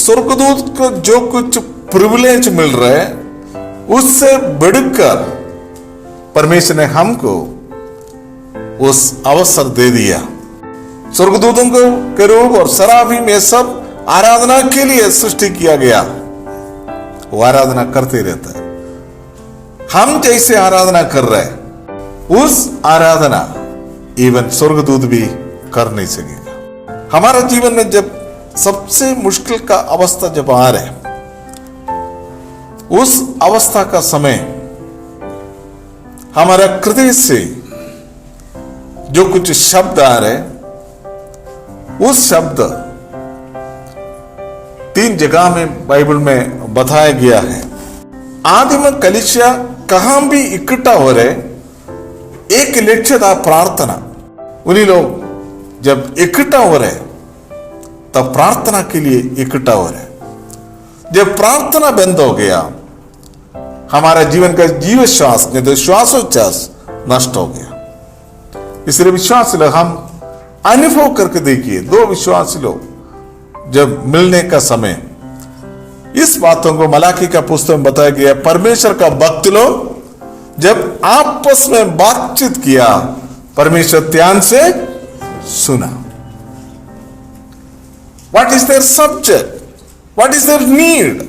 स्वर्गदूत को जो कुछ प्रिविलेज मिल रहा है उससे बढ़कर परमेश्वर ने हमको उस अवसर दे दिया। स्वर्गदूतों को केरूब और सराफीम ये सब आराधना के लिए सृष्टि किया गया, वो आराधना करते रहता है। हम जैसे आराधना कर रहे हैं उस आराधना इवन स्वर्गदूत भी कर नहीं सकेगा। हमारा जीवन में जब सबसे मुश्किल का अवस्था जब आ रहा है, उस अवस्था का समय हमारा हृदय से जो कुछ शब्द आ रहे, उस शब्द 3 जगह में बाइबल में बताया गया है। आदि में कलीसिया कहां भी इकट्ठा हो रहे, एक लक्ष्य था प्रार्थना। उन्हीं लोग जब इकट्ठा हो रहे तब प्रार्थना के लिए इकट्ठा हो रहे। जब प्रार्थना बंद हो गया, हमारा जीवन का जीव श्वास नहीं तो श्वासोच्छ्वास नष्ट हो गया। इसलिए विश्वासी लोग हम अनुभव करके देखिए, 2 विश्वासी लोग जब मिलने का समय, इस बातों को मलाकी का पुस्तक में बताया गया। परमेश्वर का भक्त लोग जब आपस में बातचीत किया, परमेश्वर ध्यान से सुना। What is their subject, what is their need,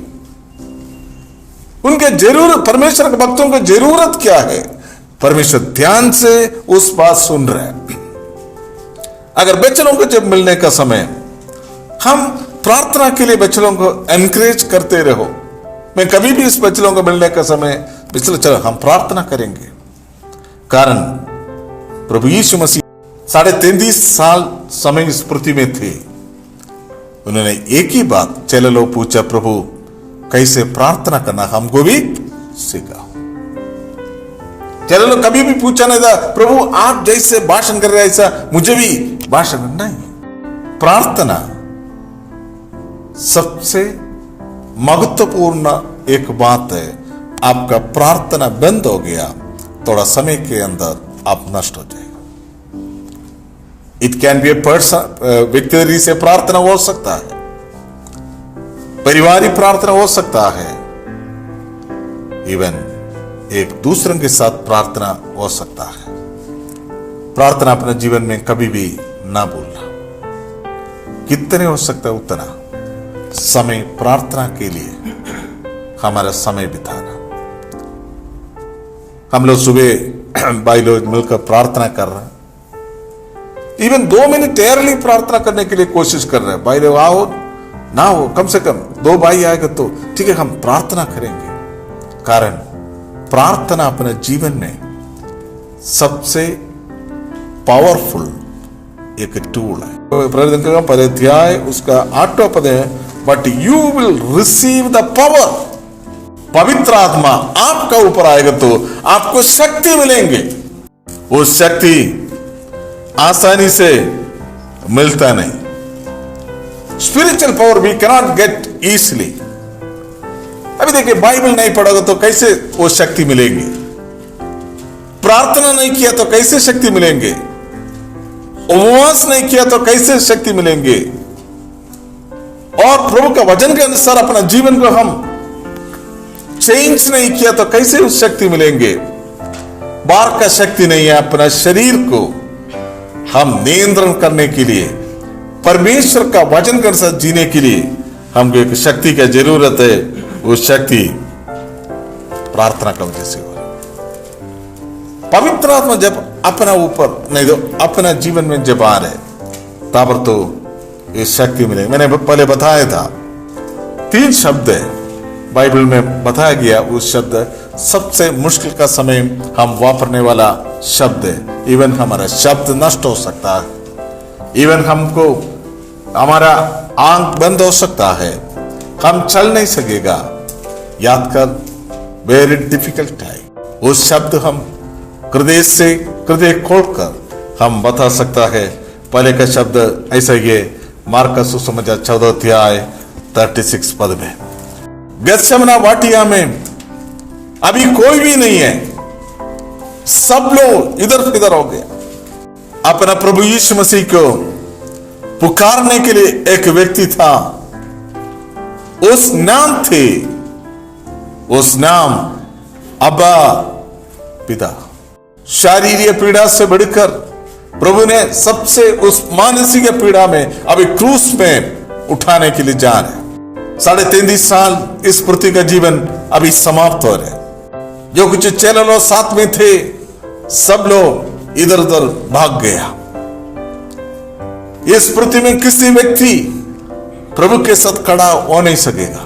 उनके जरूरत, परमेश्वर के भक्तों की जरूरत क्या है, परमेश्वर ध्यान से उस बात सुन रहे हैं। अगर बच्चों को जब मिलने का समय, हम प्रार्थना के लिए बच्चों को एनकरेज करते रहो। मैं कभी भी इस बच्चों को मिलने का समय चलो हम प्रार्थना करेंगे, कारण प्रभु यीशु मसीह 33.5 साल समय इस पृथ्वी में थे। उन्होंने एक ही बात चेले लोग पूछा, प्रभु कैसे प्रार्थना करना हमको भी सिखाओ। चेले लोग कभी भी पूछा नहीं था, प्रभु आप जैसे भाषण कर रहे ऐसा मुझे भी भाषण नहीं। प्रार्थना सबसे महत्वपूर्ण एक बात है। आपका प्रार्थना बंद हो गया, थोड़ा समय के अंदर आप नष्ट हो जाएगा। It can be a person, व्यक्ति से प्रार्थना हो सकता है, परिवारिक प्रार्थना हो सकता है, इवन एक दूसरे के साथ प्रार्थना हो सकता है। प्रार्थना अपने जीवन में कभी भी ना भूलना, कितने हो सकता है उतना समय प्रार्थना के लिए हमारा समय बिताना। हम लोग सुबह भाई लोग मिलकर प्रार्थना कर रहे हैं, इवन 2 मिनट अर्ली प्रार्थना करने के लिए कोशिश कर रहे हैं। भाई लोग आओ ना हो, कम से कम 2 भाई आएगा तो ठीक है हम प्रार्थना करेंगे। कारण प्रार्थना अपने जीवन में सबसे पावरफुल एक टूल है। प्रकटन का 1 अध्याय उसका 8वां पद है, but you will receive the power. पवित्र आत्मा आपका ऊपर आएगा तो आपको शक्ति मिलेंगे। वो शक्ति आसानी से मिलता नहीं। Spiritual power we cannot get easily. अभी देखिए, बाइबल नहीं पढ़ोगे तो कैसे वो शक्ति मिलेंगे, प्रार्थना नहीं किया तो कैसे शक्ति मिलेंगे, उपवास नहीं किया तो कैसे शक्ति मिलेंगे, और प्रभु का वचन के अनुसार अपना जीवन को हम चेंज नहीं किया तो कैसे उस शक्ति मिलेंगे। बाहर का शक्ति नहीं है, अपना शरीर को हम नियंत्रण करने के लिए, परमेश्वर का वचन के अनुसार जीने के लिए हमको एक शक्ति की जरूरत है। वो शक्ति प्रार्थना का वजह से हो। पवित्र आत्मा जब अपना ऊपर नहीं तो अपना जीवन में जब आ रहे तब तो ये शक्ति मिलेगी। मैंने पहले बताया था 3 शब्द है बाइबल में बताया गया। उस शब्द सबसे मुश्किल का समय हम वापरने वाला शब्द है। इवन हमारा शब्द नष्ट हो सकता है, इवन हमको हमारा आंख बंद हो सकता है, हम चल नहीं सकेगा। याद कर, वेरी डिफिकल्ट है। उस शब्द हम हृदय से हृदय खोलकर हम बता सकता है। पहले का शब्द ऐसा ही है, मार्क का सुसमाचार 14 अध्याय 36 पद में, गेत्सेमना वाटिया में अभी कोई भी नहीं है, सब लोग इधर उधर हो गए। अपना प्रभु यीशु मसीह को पुकारने के लिए एक व्यक्ति था, उस नाम थे, उस नाम अब्बा पिता। शारीरिक पीड़ा से बढ़कर प्रभु ने सबसे उस मानसिक पीड़ा में अभी क्रूस में उठाने के लिए जा रहे। 33.5 साल इस पृथ्वी का जीवन अभी समाप्त हो रहे। जो कुछ चैनल लोग साथ में थे सब लोग इधर उधर भाग गया। इस पृथ्वी में किसी व्यक्ति प्रभु के साथ खड़ा हो नहीं सकेगा।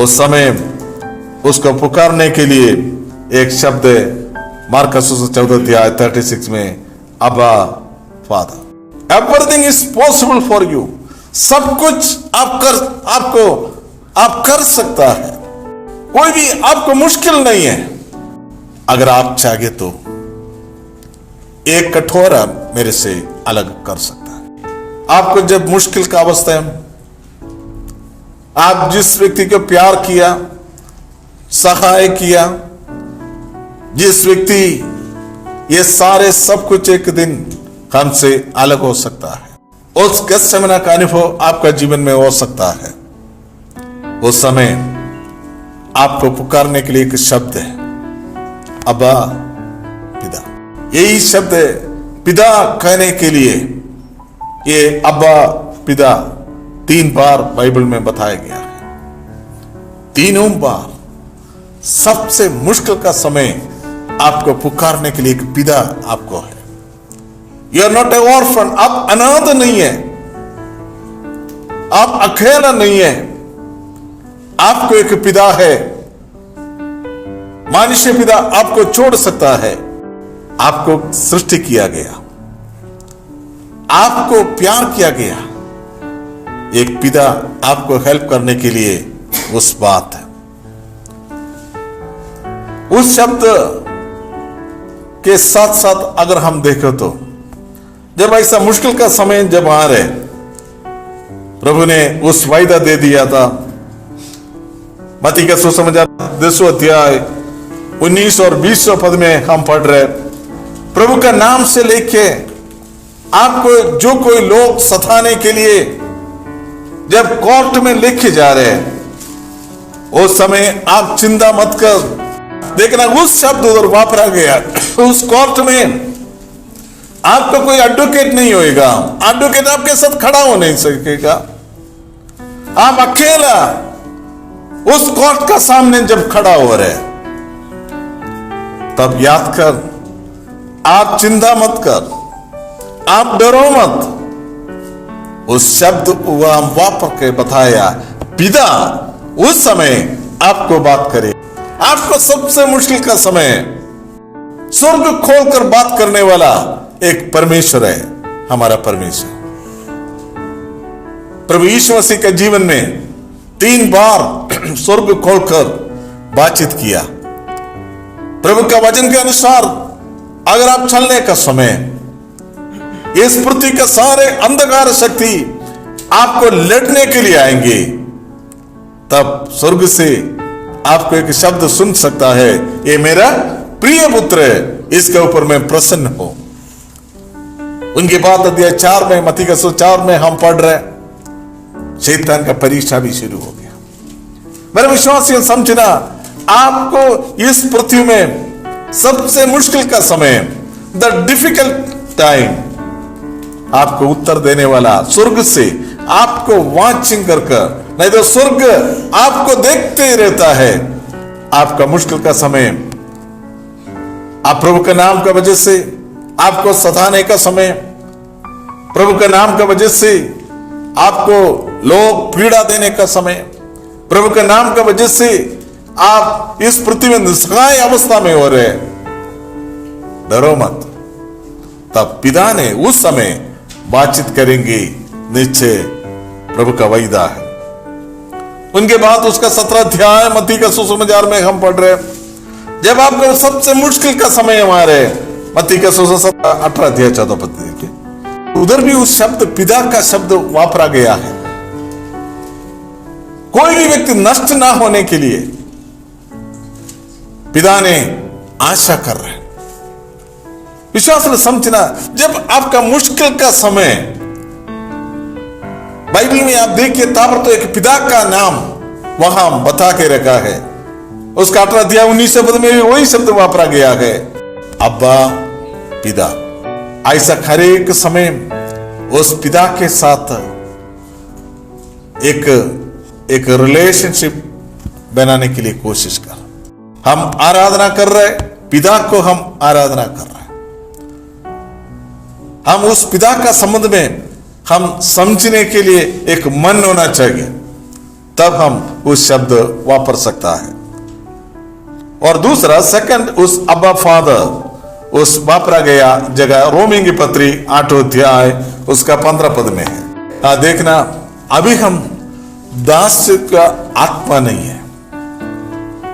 उस समय उसको पुकारने के लिए एक शब्द मार्कस 14:36 में अब्बा father. Everything is possible for you. सब कुछ आप कर सकता है। कोई भी आपको मुश्किल नहीं है। अगर आप चाहे तो एक कठोरा मेरे से अलग कर सकता है। आपको जब मुश्किल का अवस्था है, आप जिस व्यक्ति को प्यार किया, सहाय किया, जिस व्यक्ति ये सारे सब कुछ एक दिन हमसे अलग हो सकता है, उस गत्सेमने का अनुभव आपका जीवन में हो सकता है। उस समय आपको पुकारने के लिए एक शब्द है, अब्बा पिता। यही शब्द पिता कहने के लिए ये अब्बा पिता 3 बार बाइबल में बताया गया है। तीनों बार सबसे मुश्किल का समय आपको पुकारने के लिए एक पिता आपको है। You are not a orphan. आप अनाथ नहीं है, आप अकेला नहीं है। आपको एक पिता है। मानुष्य पिता आपको छोड़ सकता है। आपको सृष्टि किया गया, आपको प्यार किया गया। एक पिता आपको हेल्प करने के लिए उस बात है। उस शब्द के साथ साथ अगर हम देखें तो जब ऐसा मुश्किल का समय जब आ रहे, प्रभु ने उस वायदा दे दिया था। मत्ती का सुसमाचार 10वां अध्याय 19 और 20 पद में हम पढ़ रहे, प्रभु का नाम से लेके आपको जो कोई लोग सताने के लिए जब कोर्ट में लेके जा रहे हैं, उस समय आप चिंता मत कर। देखना उस शब्द उधर वापरा गया। उस कोर्ट में आपको कोई एडवोकेट नहीं होएगा। एडवोकेट आपके साथ खड़ा हो नहीं सकेगा। आप अकेला उस कोर्ट का सामने जब खड़ा हो रहे, तब याद कर, आप चिंता मत कर, आप डरो मत। उस शब्द वापर के बताया, पिता उस समय आपको बात करे। आपको सबसे मुश्किल का समय, स्वर्ग खोलकर बात करने वाला एक परमेश्वर है, हमारा परमेश्वर। प्रभु यीशु मसीह के जीवन में 3 बार स्वर्ग खोलकर बातचीत किया। प्रभु का वचन के अनुसार अगर आप चलने का समय, इस पृथ्वी के सारे अंधकार शक्ति आपको लड़ने के लिए आएंगे, तब स्वर्ग से आपको एक शब्द सुन सकता है, ये मेरा प्रिय पुत्र है, इसके ऊपर मैं प्रसन्न हूं। उनके बाद अध्याय 4 में, मत्ती का 4 में हम पढ़ रहे, शैतान का परीक्षा भी शुरू हो गया। मेरे विश्वासियों, समझना, आपको इस पृथ्वी में सबसे मुश्किल का समय, द डिफिकल्ट टाइम, आपको उत्तर देने वाला स्वर्ग से आपको वाचिंग कर, नहीं तो स्वर्ग आपको देखते ही रहता है। आपका मुश्किल का समय, आप प्रभु के नाम का वजह से आपको सताने का समय, प्रभु के नाम का वजह से आपको लोग पीड़ा देने का समय, प्रभु के नाम का वजह से आप इस पृथ्वी में निस्सहाय अवस्था में हो रहे, डरो मत। तब पिता ने उस समय बातचीत करेंगे, निश्चय प्रभु का वायदा है। उनके बाद उसका 17 अध्याय मत्ती का सुसमाचार में हम पढ़ रहे, जब आपको सबसे मुश्किल का समय हमारे, मत्ती का 18 अध्याय 14 पद देखिए, उधर भी उस शब्द पिता का शब्द वापरा गया है। कोई भी व्यक्ति नष्ट ना होने के लिए पिता ने आशा कर रहे। विश्वास में समझना, जब आपका मुश्किल का समय बाइबल में आप देखिए ताबड़तोड़ एक पिता का नाम वहां बता के रखा है। उसका 18 अध्याय 19 पद में भी वही शब्द वापरा गया है, अब्बा पिता। ऐसा हर एक समय उस पिता के साथ एक रिलेशनशिप बनाने के लिए कोशिश कर। हम आराधना कर रहे, पिता को हम आराधना कर रहे, हम उस पिता का संबंध में हम समझने के लिए एक मन होना चाहिए, तब हम उस शब्द वापर सकता है। और दूसरा सेकंड, उस अब्बा फादर उस वापरा गया जगह रोमी की पत्री 8 अध्याय उसका 15 पद में है। देखना, अभी हम दास का आत्मा नहीं है,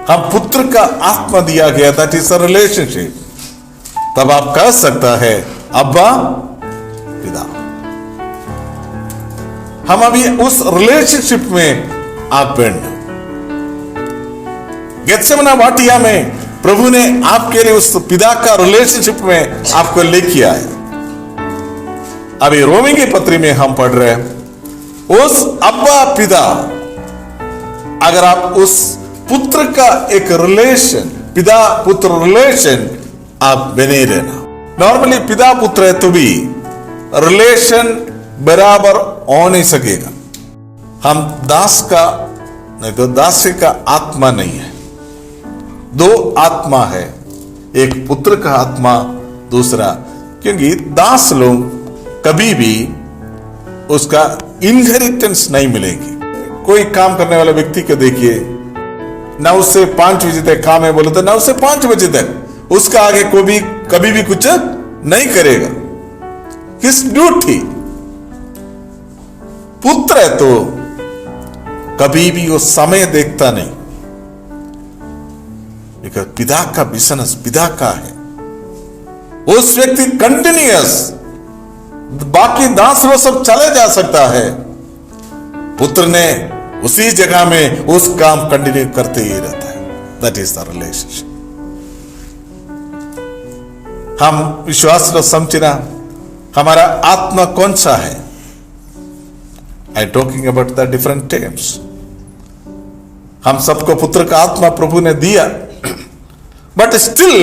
हम पुत्र का आत्मा दिया गया, दैट इज अ रिलेशनशिप। तब आप कह सकता है अब्बा पिता। हम अभी उस रिलेशनशिप में आप बढ़। गेत्सेमना वाटिया में प्रभु ने आपके लिए उस पिता का रिलेशनशिप में आपको लेके आए। अभी रोमी की पत्री में हम पढ़ रहे हैं उस अब्बा पिता। अगर आप उस पुत्र का एक रिलेशन, पिता पुत्र रिलेशन आप बने रहना। नॉर्मली पिता पुत्र है तो भी रिलेशन बराबर हो नहीं सकेगा। हम दास का नहीं तो दास का आत्मा नहीं है, दो आत्मा है, एक पुत्र का आत्मा, दूसरा, क्योंकि दास लोग कभी भी उसका इनहेरिटेंस नहीं मिलेगी। कोई काम करने वाले व्यक्ति को देखिए, 9 से 5 बजे तक काम है बोले तो 9 से 5 बजे तक, उसका आगे कोई कभी भी कुछ नहीं करेगा। किस ड्यूटी? पुत्र है तो कभी भी वो समय देखता नहीं, लेकिन पिता का बिजनेस पिता का है। उस व्यक्ति कंटिन्यूअस, बाकी दास वो सब चले जा सकता है, पुत्र ने उसी जगह में उस काम कंटिन्यू करते ही रहता है। That is the relationship. हम विश्वास को समझना, हमारा आत्मा कौन सा है। I talking about the different terms. हम सबको पुत्र का आत्मा प्रभु ने दिया, बट स्टिल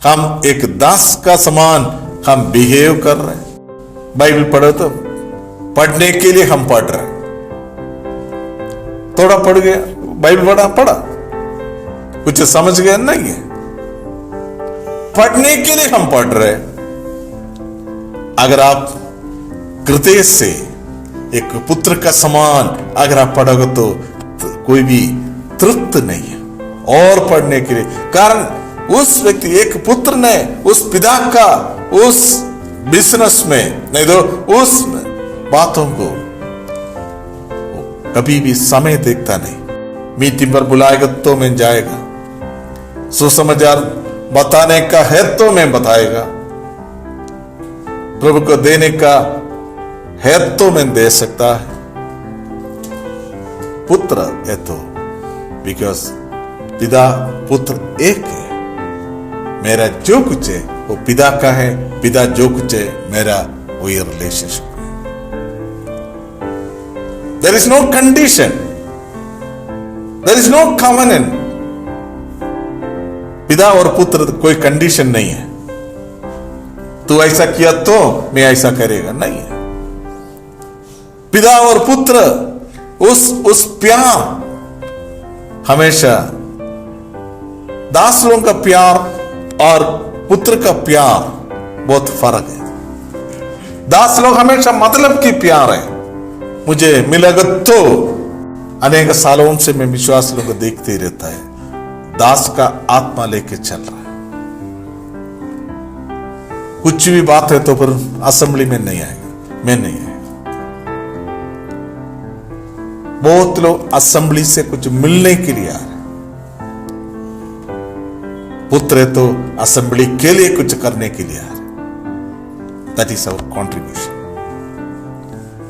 हम एक दास का समान हम बिहेव कर रहे हैं। बाइबल पढ़ो तो पढ़ने के लिए हम पढ़ रहे हैं, थोड़ा पढ़ गया, बाइबल पढ़ा कुछ समझ गया नहीं है, पढ़ने के लिए हम पढ़ रहे हैं। अगर आप हृदय से एक पुत्र का समान अगर आप पढ़ोगे तो कोई भी तृप्त नहीं है और पढ़ने के लिए। कारण उस व्यक्ति, एक पुत्र ने उस पिता का उस बिजनेस में नहीं तो उस बातों को कभी भी समय देखता नहीं। मीटिंग पर बुलाएगा तो मैं जाएगा, सुसमाचार बताने का है तो मैं बताएगा, प्रभु को देने का है तो मैं दे सकता है। पुत्र है तो बिकॉज पिता पुत्र एक है। मेरा जो कुछ है वो पिता का है, पिता जो कुछ है मेरा वही रिलेशनशिप है। There is no condition, there is no covenant. पिता और पुत्र कोई कंडीशन नहीं है, तू ऐसा किया तो मैं ऐसा करेगा, नहीं है। पिता और पुत्र उस प्यार हमेशा, दास लोगों का प्यार और पुत्र का प्यार बहुत फर्क है। दास लोग हमेशा मतलब की प्यार है, मुझे मिलेगा तो। अनेक सालों से मैं विश्वास लोगों को देखते ही रहता है, दास का आत्मा लेके चल रहा है। कुछ भी बात है तो फिर असेंबली में नहीं आएगा, मैं नहीं आएगा। बहुत लोग असेंबली से कुछ मिलने के लिए आ रहे, पुत्र है तो असेंबली के लिए कुछ करने के लिए आ रहे। That is our contribution.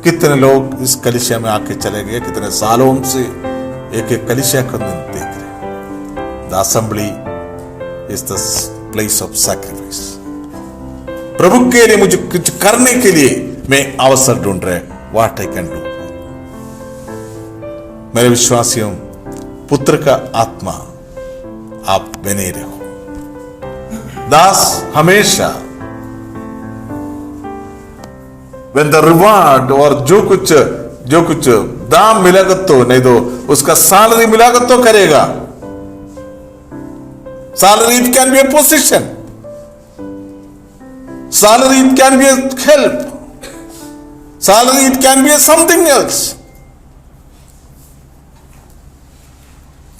कितने लोग इस कलीसिया में आके चले गए, कितने सालों से एक एक कलीसिया को देख रहे। The assembly is the place of sacrifice. प्रभु के लिए मुझे कुछ करने के लिए मैं अवसर ढूंढ रहे, व्हाट आई कैन डू। मेरे विश्वासियों, पुत्र का आत्मा आप बने रहो। दास हमेशा when the reward और जो कुछ दाम मिलेगा तो नहीं तो उसका सैलरी मिलेगा तो करेगा। Salary it can be A position, salary it can be A help, salary it can be A something else.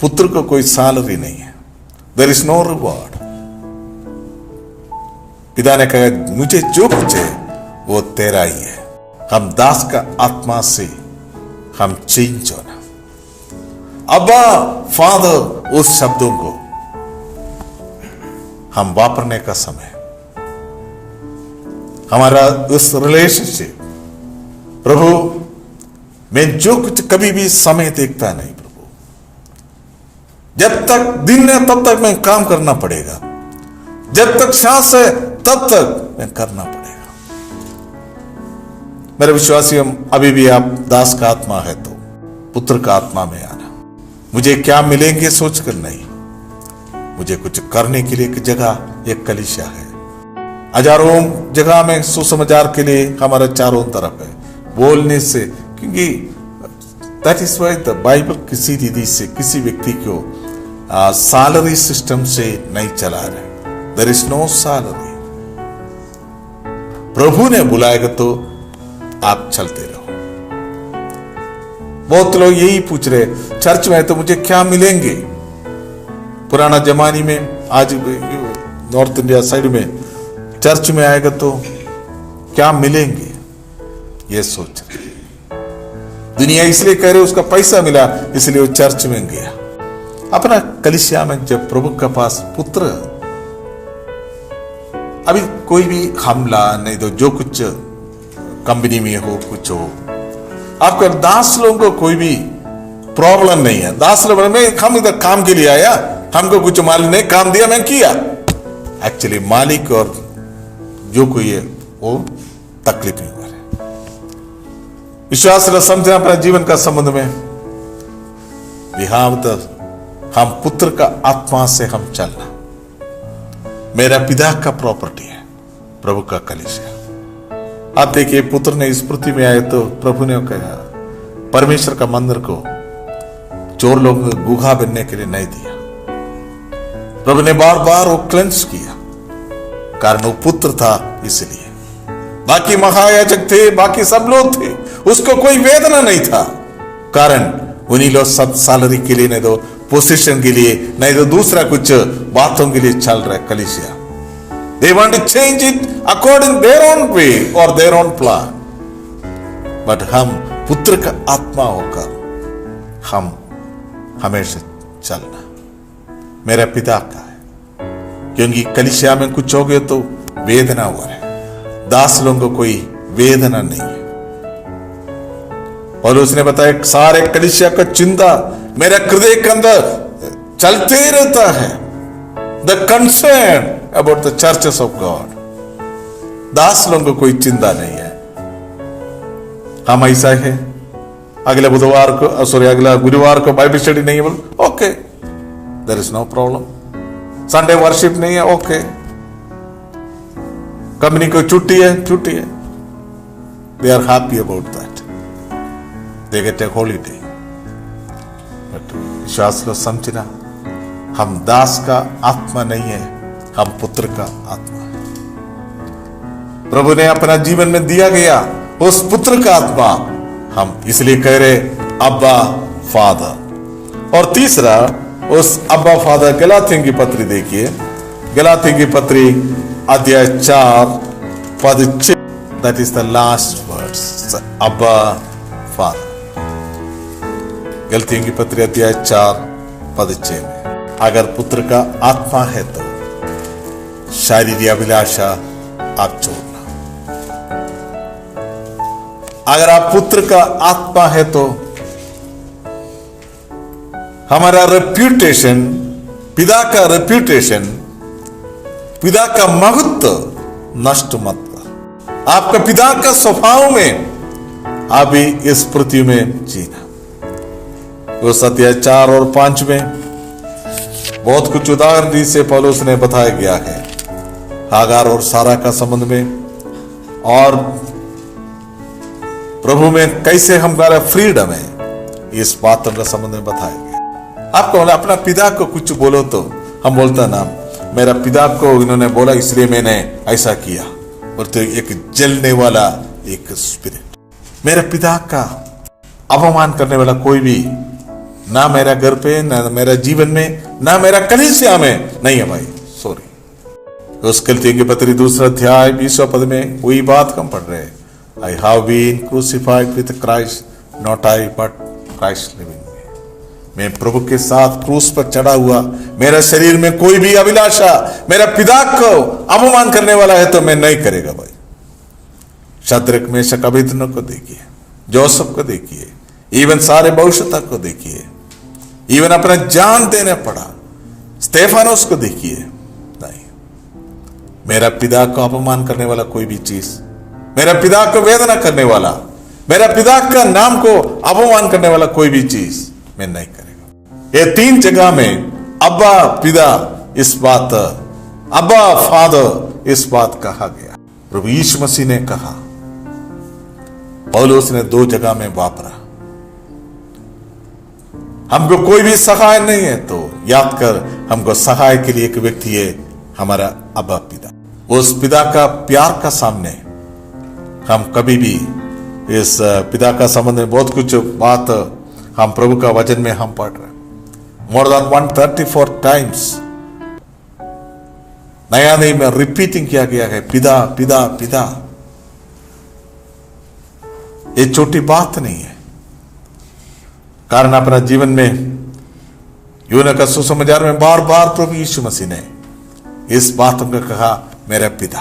पुत्र को कोई सैलरी नहीं है, देयर इज नो रिवॉर्ड। पिता ने कहा मुझे जो कुछ है वो तेरा ही है। हम दास का आत्मा से हम चेंज होना। अब्बा फादर, उस शब्दों को हम वापरने का समय, हमारा उस रिलेशनशिप, प्रभु मैं जो कुछ कभी भी समय देखता नहीं प्रभु, जब तक दिन है तब तक मैं काम करना पड़ेगा, जब तक सांस है तब तक मैं करना पड़ेगा। मेरे विश्वासियों, अभी भी आप दास का आत्मा है तो पुत्र का आत्मा में आना। मुझे क्या मिलेंगे सोचकर नहीं, मुझे कुछ करने के लिए एक जगह, एक कलीसिया है। हजारों जगह में सुसमाचार के लिए हमारा चारों तरफ है बोलने से, क्योंकि that is why the Bible किसी रीति से किसी व्यक्ति को सैलरी सिस्टम से नहीं चला रहे। There is no salary. प्रभु ने बुलाएगा तो आप चलते रहो। बहुत लोग यही पूछ रहे, चर्च में है तो मुझे क्या मिलेंगे। पुराना जमाने में, आज नॉर्थ इंडिया साइड में चर्च में आएगा तो क्या मिलेंगे, ये सोच रहे। दुनिया इसलिए कह रहे उसका पैसा मिला इसलिए वो चर्च में गया। अपना कलीसिया में जब प्रभु के पास पुत्र, अभी कोई भी हमला नहीं तो जो कुछ कंपनी में हो कुछ हो, आपका दास लोगों को कोई भी प्रॉब्लम नहीं है। दास लोग में हम इधर काम के लिए आया, हमको कुछ मालिक ने काम दिया मैं किया। एक्चुअली मालिक और जो कोई है वो तकलीफ नहीं हुआ है। विश्वास समझना अपना जीवन का संबंध में हम पुत्र का आत्मा से हम चलना। मेरा पिता का प्रॉपर्टी है प्रभु का कलीसिया। आप देखिए, पुत्र ने इस पृथ्वी में आए तो प्रभु ने कहा परमेश्वर का मंदिर को चोर लोग गुहा बनने के लिए नहीं दिया। प्रभु ने बार बार वो क्लेंस किया, कारण वो पुत्र था इसलिए। बाकी महायाजक थे, बाकी सब लोग थे, उसको कोई वेदना नहीं था, कारण उन्हीं लोग सब सैलरी के लिए नहीं तो पोजीशन के लिए नहीं तो दूसरा कुछ बातों के लिए चल रहा है कलीसिया। They want to change it according their own way or their own plan. But हम पुत्र का आत्मा होकर हम हमेशा चलना। मेरा पिता का है, क्योंकि कलीसिया में कुछ हो गया तो वेदना हुआ है। दास लोगों को कोई वेदना नहीं है। और उसने बताया सारे कलीसिया का चिंता मेरा हृदय के अंदर चलते रहता है। The concern about the churches of God. दास लोगों को कोई चिंता नहीं है। हम ऐसा है, अगले बुधवार को अगला गुरुवार को बाइबल स्टडी नहीं है, बोल okay, there is no problem. Sunday worship नहीं है, ओके। कंपनी को छुट्टी है, छुट्टी है। They are happy about that, they get a holiday. But विश्वास लो समझना, हम दास का आत्मा नहीं है, हम पुत्र का आत्मा है। प्रभु ने अपना जीवन में दिया गया उस पुत्र का आत्मा, हम इसलिए कह रहे अब्बा फादर। और तीसरा, उस अब्बा फादर, गलातियों की पत्री देखिए, गलातियों की पत्री अध्याय 4 पद 6, that is the last words, अब्बा फादर। गलातियों की पत्री अध्याय 4 पद 6 में, अगर पुत्र का आत्मा है तो शारीरिक अभिलाषा आप छोड़ना। अगर आप पुत्र का आत्मा है तो हमारा रेप्यूटेशन, पिता का रेप्यूटेशन, पिता का महत्व नष्ट मत कर। आपका पिता का स्वभाव में अभी इस पृथ्वी में जीना। उस अध्याय 4 और 5 में बहुत कुछ उदाहरण से पौलुस ने बताया गया है हागार और सारा का संबंध में, और प्रभु में कैसे हमारा फ्रीडम है इस बातों का संबंध में बताया गया। आपको अपना पिता को कुछ बोलो तो हम बोलता ना, मेरा पिता को इन्होंने बोला इसलिए मैंने ऐसा किया, और तो एक जलने वाला एक स्पिरिट। मेरे पिता का अपमान करने वाला कोई भी ना मेरा घर पे, ना मेरा जीवन में, ना मेरा कलीसिया में नहीं है भाई, सॉरी। उस गलतियों की पत्री 2 अध्याय 20 पद में वही बात हम पढ़ रहे हैं, I have been crucified with Christ, not I but Christ living me. मैं प्रभु के साथ क्रूस पर चढ़ा हुआ, मेरा शरीर में कोई भी अभिलाषा मेरा पिता को अपमान करने वाला है तो मैं नहीं करेगा भाई। शद्रक मेशक अबेदनगो को देखिए, जोसेफ को देखिए, इवन सारे भविष्यता को देखिए, इवन अपना जान देने पड़ा स्तेफानोस को देखिए। नहीं, मेरा पिता को अपमान करने वाला कोई भी चीज, मेरा पिता को वेदना करने वाला, मेरा पिता का नाम को अपमान करने वाला कोई भी चीज मैं नहीं करेगा। ये 3 जगह में अब्बा पिता इस बात, अब्बा फादर इस बात कहा गया। प्रभु यीशु मसीह ने कहा, पौलुस ने 2 जगह में वापरा। हमको कोई भी सहाय नहीं है तो याद कर, हमको सहाय के लिए एक व्यक्ति है, हमारा अब्बा पिता। उस पिता का प्यार का सामने हम कभी भी, इस पिता का संबंध में बहुत कुछ बात हम प्रभु का वचन में हम पढ़ रहे हैं। मोर देन 134 टाइम्स नया नहीं में रिपीटिंग किया गया है, पिता पिता पिता। ये छोटी बात नहीं है, कारण अपना जीवन में यूना का सुसमाचार में बार बार प्रभु यीशु मसीह ने इस बात को कहा, मेरा पिता।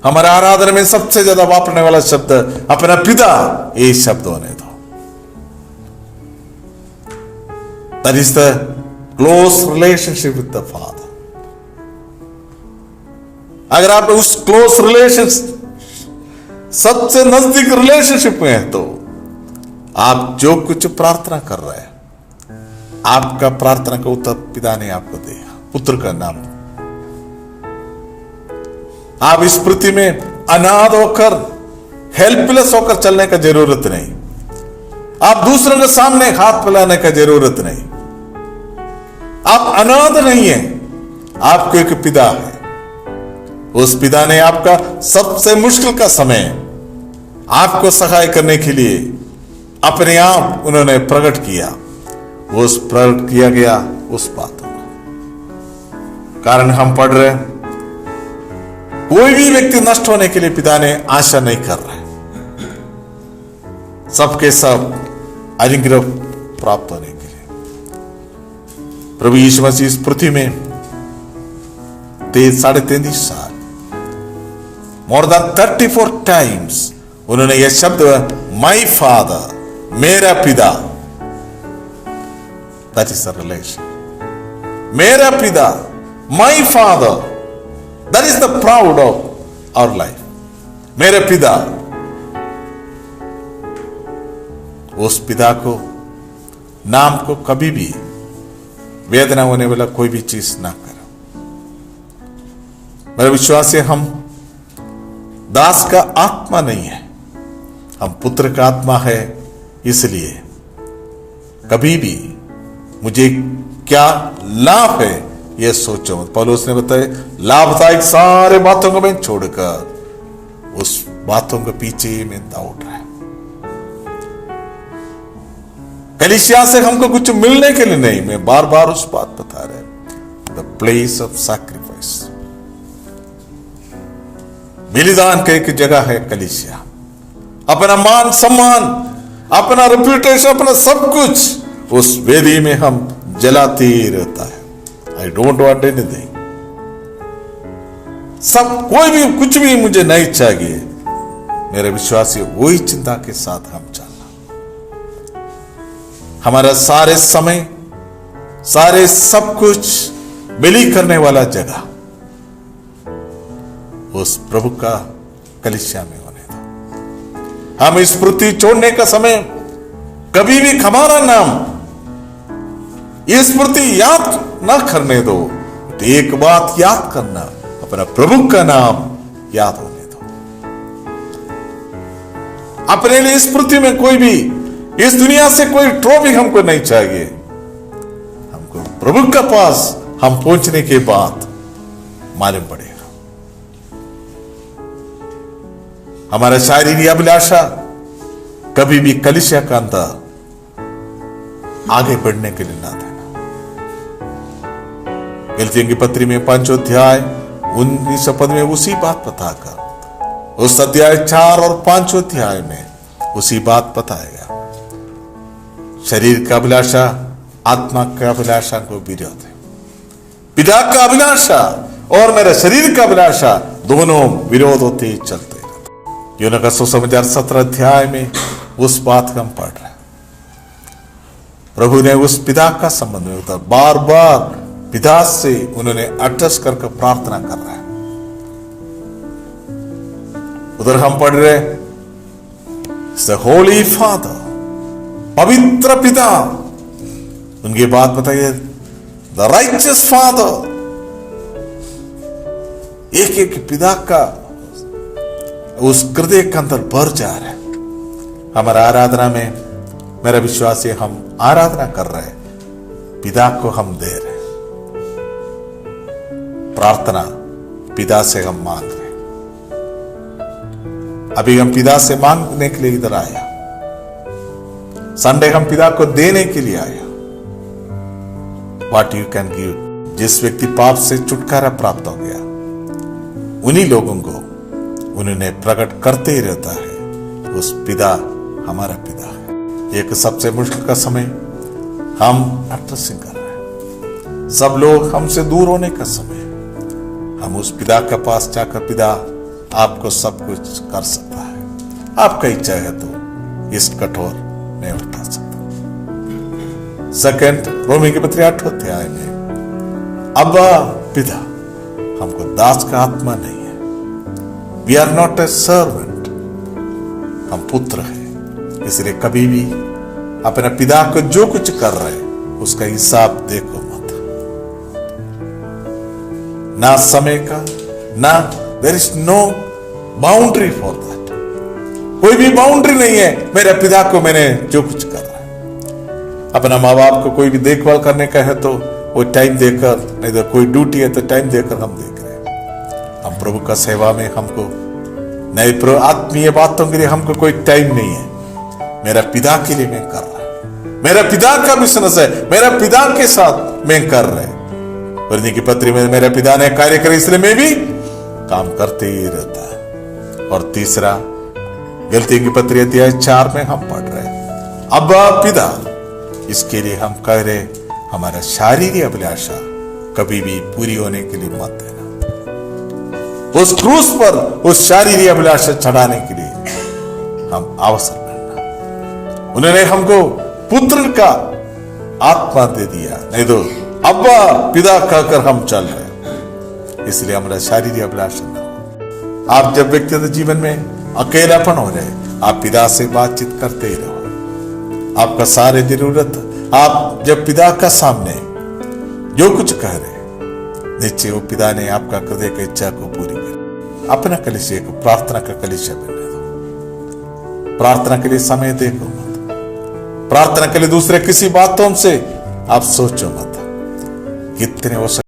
हमारा आराधना में सबसे ज्यादा वापरने वाला शब्द अपना पिता, ये शब्द होने दो। That is the close relationship with the father. अगर आप उस क्लोज रिलेशन, सबसे नजदीक रिलेशनशिप में है तो आप जो कुछ प्रार्थना कर रहे हैं, आपका प्रार्थना का उत्तर पिता ने आपको दिया, पुत्र का नाम। आप इस पृथ्वी में अनाथ होकर, हेल्पलेस होकर चलने का जरूरत नहीं। आप दूसरों के सामने हाथ फैलाने का जरूरत नहीं। आप अनाथ नहीं है, आपको एक पिता है। उस पिता ने आपका सबसे मुश्किल का समय आपको सहाय करने के लिए अपने आप उन्होंने प्रकट किया। उस प्रकट किया गया उस बातों का कारण हम पढ़ रहे हैं, कोई भी व्यक्ति नष्ट होने के लिए पिता ने आशा नहीं कर रहा है, सबके सब अनुग्रह प्राप्त होने के लिए। प्रभु यीशु मसीह इस पृथ्वी में 33.5 साल, मोर देन 34 टाइम्स उन्होंने यह शब्द माई फादर, मेरा पिता, दैट इज द रिलेशन। मेरा पिता, my father, that is the proud of our life. मेरे पिता, उस पिता को, नाम को कभी भी वेदना होने वाला कोई भी चीज ना करो। मेरा विश्वास है हम दास का आत्मा नहीं है, हम पुत्र का आत्मा है। इसलिए कभी भी मुझे क्या लाभ है यह सोचो। पौलुस ने बताया, लाभदायक सारे बातों को मैं छोड़कर उस बातों के पीछे में दौड़ रहा है। कलीसिया से हमको कुछ मिलने के लिए नहीं, मैं बार बार उस बात बता रहा हूं, द प्लेस ऑफ सैक्रिफाइस। बलिदान की एक जगह है कलीसिया। अपना मान सम्मान, अपना रेपुटेशन, अपना सब कुछ उस वेदी में हम जलाते ही रहता है। आई डोंट वांट एनीथिंग, सब कोई भी कुछ भी मुझे नहीं चाहिए। मेरे विश्वासी वही चिंता के साथ हम चलना। हमारा सारे समय, सारे सब कुछ बलि करने वाला जगह उस प्रभु का कलीसिया में होने दो। हम इस पृथ्वी छोड़ने का समय कभी भी हमारा नाम इस पृथ्वी याद ना करने दो, तो एक बात याद करना, अपना प्रभु का नाम याद होने दो। अपने लिए इस पृथ्वी में कोई भी, इस दुनिया से कोई ट्रॉफी हमको नहीं चाहिए। हमको प्रभु के पास हम पहुंचने के बाद मालूम पड़ेगा हमारा शारीरिक अभिलाषा कभी भी कलीसिया का अंदर आगे बढ़ने के लिए ना देना। गलतियों की पत्री में 5 अध्याय 19 पद में उसी बात बताकर, उस अध्याय 4 और 5 अध्याय में उसी बात बताएगा। शरीर का अभिलाषा आत्मा का अभिलाषा को विरोध है। पिता का अभिलाषा और मेरा शरीर का अभिलाषा दोनों विरोध होते ही चलते रहते। यूहन्ना का सुसमाचार 17 अध्याय में उस बात का हम पढ़ रहे हैं। प्रभु ने उस पिता का संबंध में उतर बार बार पिता से उन्होंने अटस करके प्रार्थना कर रहे हैं। उधर हम पढ़ रहे द होली फादर, पवित्र पिता, उनकी बात बताइए द राइचियस फादर। एक एक पिता का उस हृदय के अंदर भर जा रहा है। हमारा आराधना में मेरा विश्वास है, हम आराधना कर रहे हैं, पिता को हम दे रहे हैं। प्रार्थना पिता से हम मांग रहे हैं। अभी हम पिता से मांगने के लिए इधर आया। संडे हम पिता को देने के लिए आया। What you can give. जिस व्यक्ति पाप से छुटकारा प्राप्त हो गया, उन्हीं लोगों को उन्होंने प्रकट करते ही रहता है। उस पिता हमारा पिता है। एक सबसे मुश्किल का समय हम अट्रसिंग कर रहे हैं। सब लोग हमसे दूर होने का समय, हम उस पिता के पास जाकर, पिता आपको सब कुछ कर सकता है, आपका इच्छा है तो इस कठोर नहीं उठा सकता। सेकंड रोमी की पत्री 8 अध्याय में अब्बा पिता, हमको दास का आत्मा नहीं है। We are not a servant, हम पुत्र हैं। इसलिए कभी भी अपने पिता को जो कुछ कर रहे हैं उसका हिसाब देखो मत। ना समय का, ना there is no boundary for that. कोई भी बाउंड्री नहीं है। मेरे पिता को मैंने जो कुछ कर रहा है। अपना माँ बाप को कोई भी देखभाल करने का है तो वो टाइम देकर, नहीं तो कोई ड्यूटी है तो टाइम देकर हम देख रहे हैं। हम प्रभु का सेवा में हमको नए आत्मीय बातों के लिए हमको कोई टाइम नहीं है। मेरा पिता के लिए मैं कर रहा हूं। मेरा पिता का बिजनेस है, मेरा पिता के साथ मैं कर रहा हूं। वर्णी की पत्री में मेरे पिता ने कार्य करे, इसलिए मैं भी काम करते ही रहता है। और तीसरा गलती की पत्री अध्याय 4 में हम पढ़ रहे हैं अब्बा पिता। इसके लिए हम कह रहे हमारा शारीरिक अभिलाषा कभी भी पूरी होने के लिए मत देना। उस क्रूस पर उस शारीरिक अभिलाषा चढ़ाने के लिए हम अवसर करना। उन्होंने हमको पुत्र का आत्मा दे दिया, नहीं तो अब्बा पिता कहकर हम चल रहे। इसलिए हमारा शारीरिक अभिलाषा न हो। आप जब व्यक्तिगत जीवन में अकेलापन हो जाए, आप पिता से बातचीत करते ही रहो। आपका सारे जरूरत आप जब पिता का सामने जो कुछ कह रहे, निश्चय वो पिता ने आपका हृदय की इच्छा को पूरी कर। अपना कलीसिया को प्रार्थना का कलीसिया बनने दो। प्रार्थना के लिए समय देखो मत। प्रार्थना के लिए दूसरे किसी बातों से आप सोचो मत। कितने हो